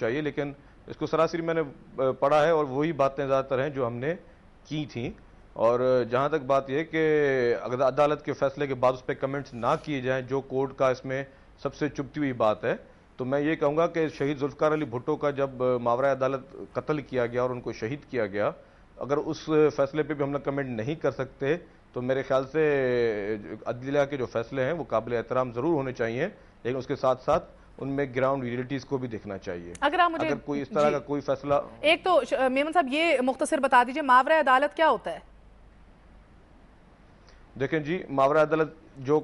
چاہیے، لیکن اس کو سراسری میں نے پڑھا ہے اور وہی باتیں زیادہ تر ہیں جو ہم نے کی تھیں. اور جہاں تک بات یہ کہ اگر عدالت کے فیصلے کے بعد اس پہ کمنٹس نہ کیے جائیں، جو کورٹ کا اس میں سب سے چبھتی ہوئی بات ہے، تو میں یہ کہوں گا کہ شہید ذوالفقار علی بھٹو کا جب ماورائے عدالت قتل کیا گیا اور ان کو شہید کیا گیا، اگر اس فیصلے پہ بھی ہم نے کمنٹ نہیں کر سکتے تو میرے خیال سے عدلیہ کے جو فیصلے ہیں وہ قابل احترام ضرور ہونے چاہیے، لیکن اس کے ساتھ ساتھ ان میں گراؤنڈ ریئلٹیز کو بھی دیکھنا چاہیے. اگر کوئی اس طرح کا کوئی فیصلہ، ایک تو میمن صاحب یہ مختصر بتا دیجئے ماورائے عدالت کیا ہوتا ہے؟ دیکھیں جی، ماورائے عدالت جو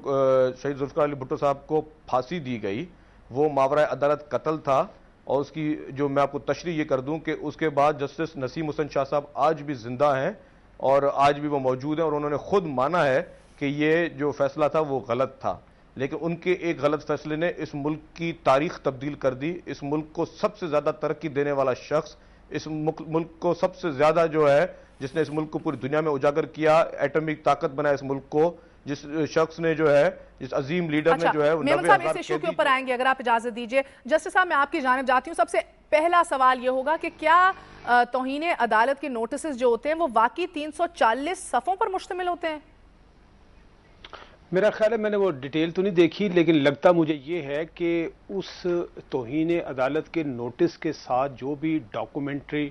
شہید ذوالفقار علی بھٹو صاحب کو پھانسی دی گئی وہ ماورائے عدالت قتل تھا، اور اس کی جو میں آپ کو تشریح یہ کر دوں کہ اس کے بعد جسٹس نسیم حسن شاہ صاحب آج بھی زندہ ہیں اور آج بھی وہ موجود ہیں، اور انہوں نے خود مانا ہے کہ یہ جو فیصلہ تھا وہ غلط تھا، لیکن ان کے ایک غلط فیصلے نے اس ملک کی تاریخ تبدیل کر دی. اس ملک کو سب سے زیادہ ترقی دینے والا شخص، اس ملک کو سب سے زیادہ جو ہے جس نے اس ملک کو پوری دنیا میں اجاگر کیا، ایٹمک طاقت بنایا اس ملک کو، جس شخص نے جو ہے، جس عظیم لیڈر نے جو ہے، میمن صاحب اس ایشو کے اوپر آئیں گے اگر آپ اجازت دیجئے. جسٹس صاحب میں آپ کی جانب جاتی ہوں. سب سے پہلا سوال یہ ہوگا کہ کیا توہین عدالت کے نوٹسز جو ہوتے ہیں وہ واقعی 340 صفوں پر مشتمل ہوتے ہیں؟ میرا خیال ہے میں نے وہ ڈیٹیل تو نہیں دیکھی، لیکن لگتا مجھے یہ ہے کہ اس توہین عدالت کے نوٹس کے ساتھ جو بھی ڈاکومنٹری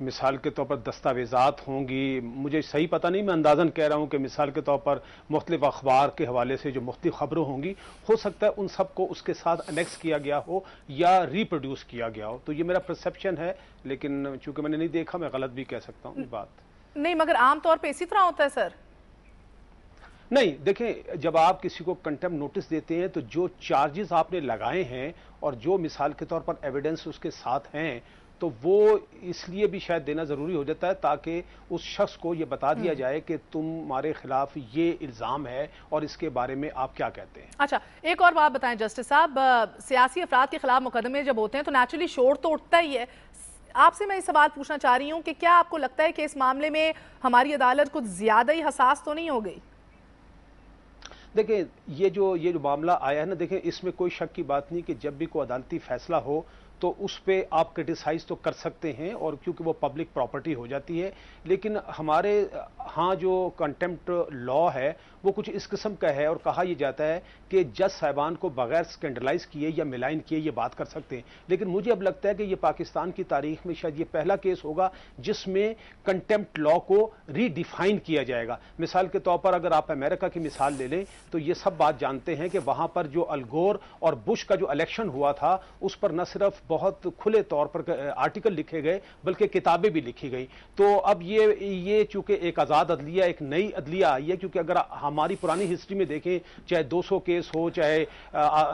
مثال کے طور پر دستاویزات ہوں گی، مجھے صحیح پتہ نہیں، میں اندازاً کہہ رہا ہوں کہ مثال کے طور پر مختلف اخبار کے حوالے سے جو مختلف خبریں ہوں گی، ہو سکتا ہے ان سب کو اس کے ساتھ انیکس کیا گیا ہو یا ریپروڈیوس کیا گیا ہو. تو یہ میرا پرسیپشن ہے، لیکن چونکہ میں نے نہیں دیکھا میں غلط بھی کہہ سکتا ہوں یہ بات. نہیں، مگر عام طور پہ اسی طرح ہوتا ہے سر. نہیں دیکھیں، جب آپ کسی کو کنٹمپٹ نوٹس دیتے ہیں تو جو چارجز آپ نے لگائے ہیں اور جو مثال کے طور پر ایویڈنس اس کے ساتھ ہیں تو وہ اس لیے بھی شاید دینا ضروری ہو جاتا ہے تاکہ اس شخص کو یہ بتا دیا جائے کہ تمہارے خلاف یہ الزام ہے اور اس کے بارے میں آپ کیا کہتے ہیں. اچھا، ایک اور بات بتائیں جسٹس صاحب، سیاسی افراد کے خلاف مقدمے جب ہوتے ہیں تو نیچرلی شور تو اٹھتا ہی ہے. آپ سے میں یہ سوال پوچھنا چاہ رہی ہوں کہ کیا آپ کو لگتا ہے کہ اس معاملے میں ہماری عدالت کچھ زیادہ ہی حساس تو نہیں ہو گئی؟ دیکھیں یہ جو معاملہ آیا ہے نا، دیکھیں اس میں کوئی شک کی بات نہیں کہ جب بھی کوئی عدالتی فیصلہ ہو تو اس پہ آپ کرٹیسائز تو کر سکتے ہیں، اور کیونکہ وہ پبلک پراپرٹی ہو جاتی ہے. لیکن ہمارے ہاں جو کنٹمپٹ لا ہے وہ کچھ اس قسم کا ہے، اور کہا یہ جاتا ہے کہ جج صاحبان کو بغیر سکینڈلائز کیے یا ملائن کیے یہ بات کر سکتے ہیں. لیکن مجھے اب لگتا ہے کہ یہ پاکستان کی تاریخ میں شاید یہ پہلا کیس ہوگا جس میں کنٹمپٹ لا کو ری ڈیفائن کیا جائے گا. مثال کے طور پر اگر آپ امریکہ کی مثال لے لیں تو یہ سب بات جانتے ہیں کہ وہاں پر جو الگور اور بش کا جو الیکشن ہوا تھا اس پر نہ صرف بہت کھلے طور پر آرٹیکل لکھے گئے بلکہ کتابیں بھی لکھی گئی. تو اب یہ چونکہ ایک آزاد عدلیہ، ایک نئی عدلیہ آئی ہے، کیونکہ اگر ہماری پرانی ہسٹری میں دیکھیں چاہے 200 کیس ہو، چاہے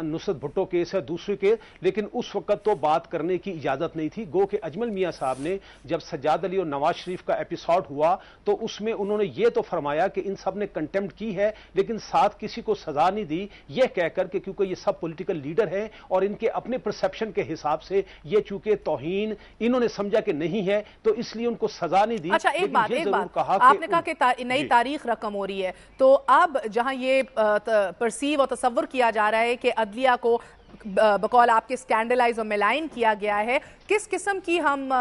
نصرت بھٹو کیس ہے، دوسری کیس، لیکن اس وقت تو بات کرنے کی اجازت نہیں تھی. گو کہ اجمل میاں صاحب نے جب سجاد علی اور نواز شریف کا ایپیسوڈ ہوا تو اس میں انہوں نے یہ تو فرمایا کہ ان سب نے کنٹمپٹ کی ہے لیکن ساتھ کسی کو سزا نہیں دی، یہ کہہ کر کہ کیونکہ یہ سب پولیٹیکل لیڈر ہیں اور ان کے اپنے پرسیپشن کے حساب سے یہ چونکہ توہین انہوں نے سمجھا کہ نہیں ہے تو اس لیے ان کو سزا نہیں دی. اچھا، ایک بات آپ نے کہا کہ نئی تاریخ رقم ہو رہی ہے، تو اب جہاں یہ پرسیو اور تصور کیا جا رہا ہے کہ عدلیہ کو بقول آپ کے سکینڈلائز اور ملائن کیا گیا ہے، کس قسم کی ہم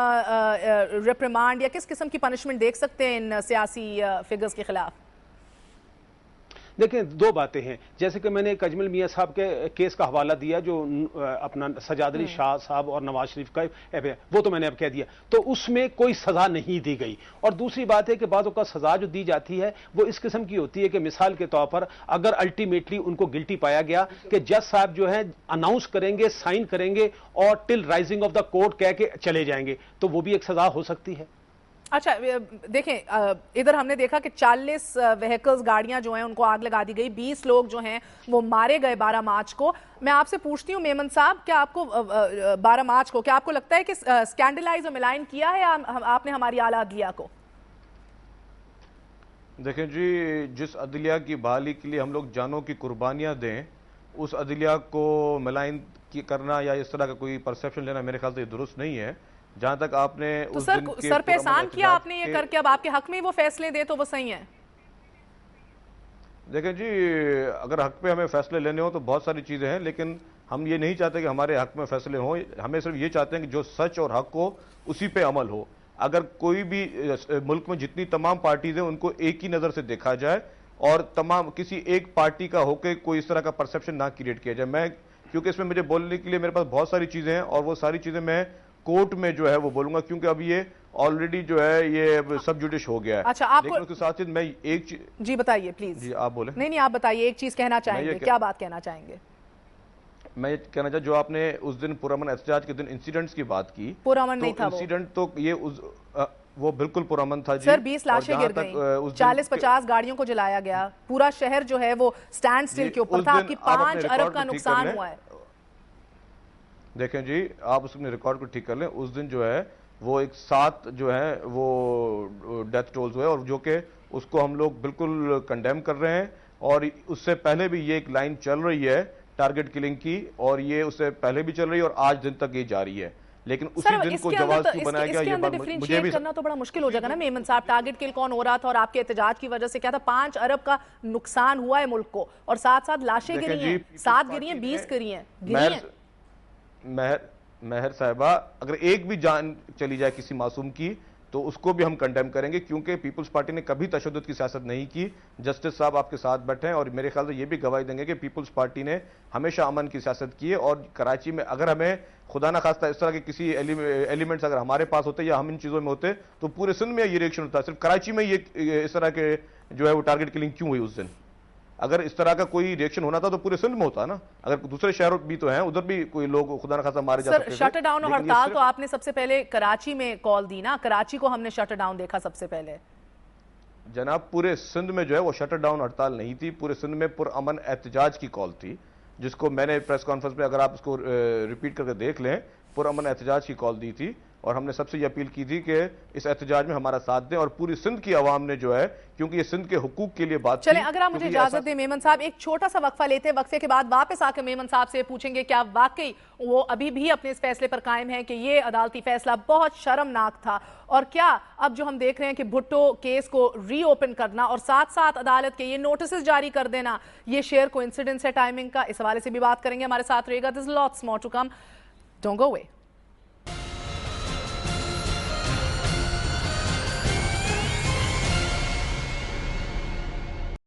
ریپریمانڈ یا کس قسم کی پنشمنٹ دیکھ سکتے ہیں ان سیاسی فگرز کے خلاف؟ دیکھیں دو باتیں ہیں، جیسے کہ میں نے ایک اجمل میاں صاحب کے کیس کا حوالہ دیا جو اپنا سجاد علی شاہ صاحب اور نواز شریف کا، وہ تو میں نے اب کہہ دیا، تو اس میں کوئی سزا نہیں دی گئی. اور دوسری بات ہے کہ بعض اوقات سزا جو دی جاتی ہے وہ اس قسم کی ہوتی ہے کہ مثال کے طور پر اگر الٹیمیٹلی ان کو گلٹی پایا گیا کہ جج صاحب جو ہیں اناؤنس کریں گے، سائن کریں گے اور ٹل رائزنگ آف دا کورٹ کہہ کے چلے جائیں گے تو وہ بھی ایک سزا ہو سکتی ہے. اچھا دیکھیں، ادھر ہم نے دیکھا کہ 40 وہیکلز، گاڑیاں جو ہیں ان کو آگ لگا دی گئی، 20 لوگ جو ہیں وہ مارے گئے 12 مارچ کو. میں آپ سے پوچھتی ہوں میمن صاحب، کیا آپ کو 12 مارچ کو کیا آپ کو لگتا ہے کہ سکینڈلائز اور ملائن کیا ہے آپ نے ہماری اعلیٰ عدلیہ کو؟ دیکھیں جی، جس عدلیہ کی بحالی کے لیے ہم لوگ جانوں کی قربانیاں دیں اس عدلیہ کو ملائن کرنا یا اس طرح کا کوئی پرسیپشن لینا میرے خیال سے درست نہیں ہے. جہاں تک آپ نے تو سر پہ احسان کیا آپ نے یہ کر کے، اب آپ کے حق میں وہ فیصلے دے تو وہ صحیح ہیں. دیکھیں جی، اگر حق پہ ہمیں فیصلے لینے ہو تو بہت ساری چیزیں ہیں، لیکن ہم یہ نہیں چاہتے کہ ہمارے حق میں فیصلے ہوں, ہمیں صرف یہ چاہتے ہیں کہ جو سچ اور حق ہو اسی پہ عمل ہو. اگر کوئی بھی ملک میں جتنی تمام پارٹیز ہیں ان کو ایک ہی نظر سے دیکھا جائے اور تمام کسی ایک پارٹی کا ہو کے کوئی اس طرح کا پرسپشن نہ کریٹ کیا جائے. میں کیونکہ اس میں مجھے بولنے کے لیے میرے پاس بہت ساری چیزیں ہیں اور وہ ساری چیزیں میں کورٹ میں جو ہے وہ بولوں گا, کیونکہ اب یہ آلریڈی جو ہے یہ سب جوڈش ہو گیا ہے. اچھا, آپ لیکن اس کے ساتھ میں ایک جی بتائیے پلیز. جی آپ بولیں. نہیں آپ بتائیے, ایک چیز کہنا چاہیں گے, کیا بات کہنا چاہیں گے؟ میں یہ کہنا چاہتا جو آپ نے اس دن پرامن احتجاج کے دن انسیڈنٹس کی بات کی, پرامن نہیں تھا وہ انسیڈنٹ, تو یہ وہ بالکل پرامن تھا جی. سر 20 لاشیں گر گئیں, 40-50 گاڑیوں کو جلایا گیا, پورا شہر جو ہے وہ سٹینڈ سٹل کے اوپر تھا, آپ کی 5 ارب کا نقصان ہوا ہے. دیکھیں جی, آپ اس میں ریکارڈ کو ٹھیک کر لیں. اس دن جو ہے وہ ایک 7 جو ہے وہ ڈیتھ ٹولز ہوئے, اور جو کہ اس کو ہم لوگ بالکل کنڈیم کر رہے ہیں. اور اس سے پہلے بھی یہ ایک لائن چل رہی ہے ٹارگٹ کلنگ کی, اور یہ اس سے پہلے بھی چل رہی ہے اور آج دن تک یہ جاری ہے. لیکن اسی دن کو جواز کیوں بنایا گیا, یہ بات مجھے بھی کرنا تو بڑا مشکل ہو جائے گا نا میمن صاحب. ٹارگٹ کل کون ہو رہا تھا اور آپ کے احتجاج کی وجہ سے کیا تھا؟ 5 ارب کا نقصان ہوا ہے ملک کو, اور ساتھ لاشیں گری ہیں, 7 گری ہیں, 20 گری ہیں. مہر صاحبہ, اگر ایک بھی جان چلی جائے کسی معصوم کی تو اس کو بھی ہم کنڈیم کریں گے, کیونکہ پیپلز پارٹی نے کبھی تشدد کی سیاست نہیں کی. جسٹس صاحب آپ کے ساتھ بیٹھے ہیں اور میرے خیال سے یہ بھی گواہی دیں گے کہ پیپلز پارٹی نے ہمیشہ امن کی سیاست کی ہے. اور کراچی میں اگر ہمیں خدا نہ خواستہ اس طرح کے کسی ایلیمنٹس اگر ہمارے پاس ہوتے یا ہم ان چیزوں میں ہوتے تو پورے سندھ میں یہ ریئیکشن ہوتا. صرف کراچی میں یہ اس طرح کے جو ہے وہ ٹارگٹ کلنگ کیوں ہوئی اس دن؟ اگر اس طرح کا کوئی ریئیکشن ہونا تھا تو پورے سندھ میں ہوتا نا. اگر دوسرے شہروں بھی تو ہیں, ادھر بھی کوئی لوگ خدا نہ خواستہ مارے جا سکتے تھے. سر شٹ ڈاؤن اور ہڑتال تو آپ نے سب سے پہلے کراچی میں کال دی نا, کراچی کو ہم نے شٹ ڈاؤن دیکھا سب سے پہلے. جناب پورے سندھ میں جو ہے وہ شٹ ڈاؤن ہڑتال نہیں تھی, پورے سندھ میں پرامن احتجاج کی کال تھی, جس کو میں نے پریس کانفرنس میں اگر آپ اس کو ریپیٹ کر کے دیکھ لیں, پرامن احتجاج کی کال دی تھی. اور ہم نے سب سے یہ اپیل کی تھی کہ اس احتجاج میں ہمارا ساتھ دیں, اور پوری سندھ کی عوام نے جو ہے, کیونکہ یہ سندھ کے حقوق کے لیے بات تھی. چلیں اگر آپ مجھے اجازت دیں میمن صاحب, ایک چھوٹا سا وقفہ لیتے ہیں, وقفے کے بعد واپس آ کے میمن صاحب سے پوچھیں گے کیا واقعی وہ ابھی بھی اپنے اس فیصلے پر قائم ہیں کہ یہ عدالتی فیصلہ بہت شرمناک تھا, اور کیا اب جو ہم دیکھ رہے ہیں کہ بھٹو کیس کو ری اوپن کرنا اور ساتھ ساتھ عدالت کے یہ نوٹسز جاری کر دینا, یہ شیئر کوئنسیڈنس ہے ٹائمنگ کا, اس حوالے سے بھی بات کریں گے. ہمارے ساتھ رہے گا. There's lots more to come. Don't go away.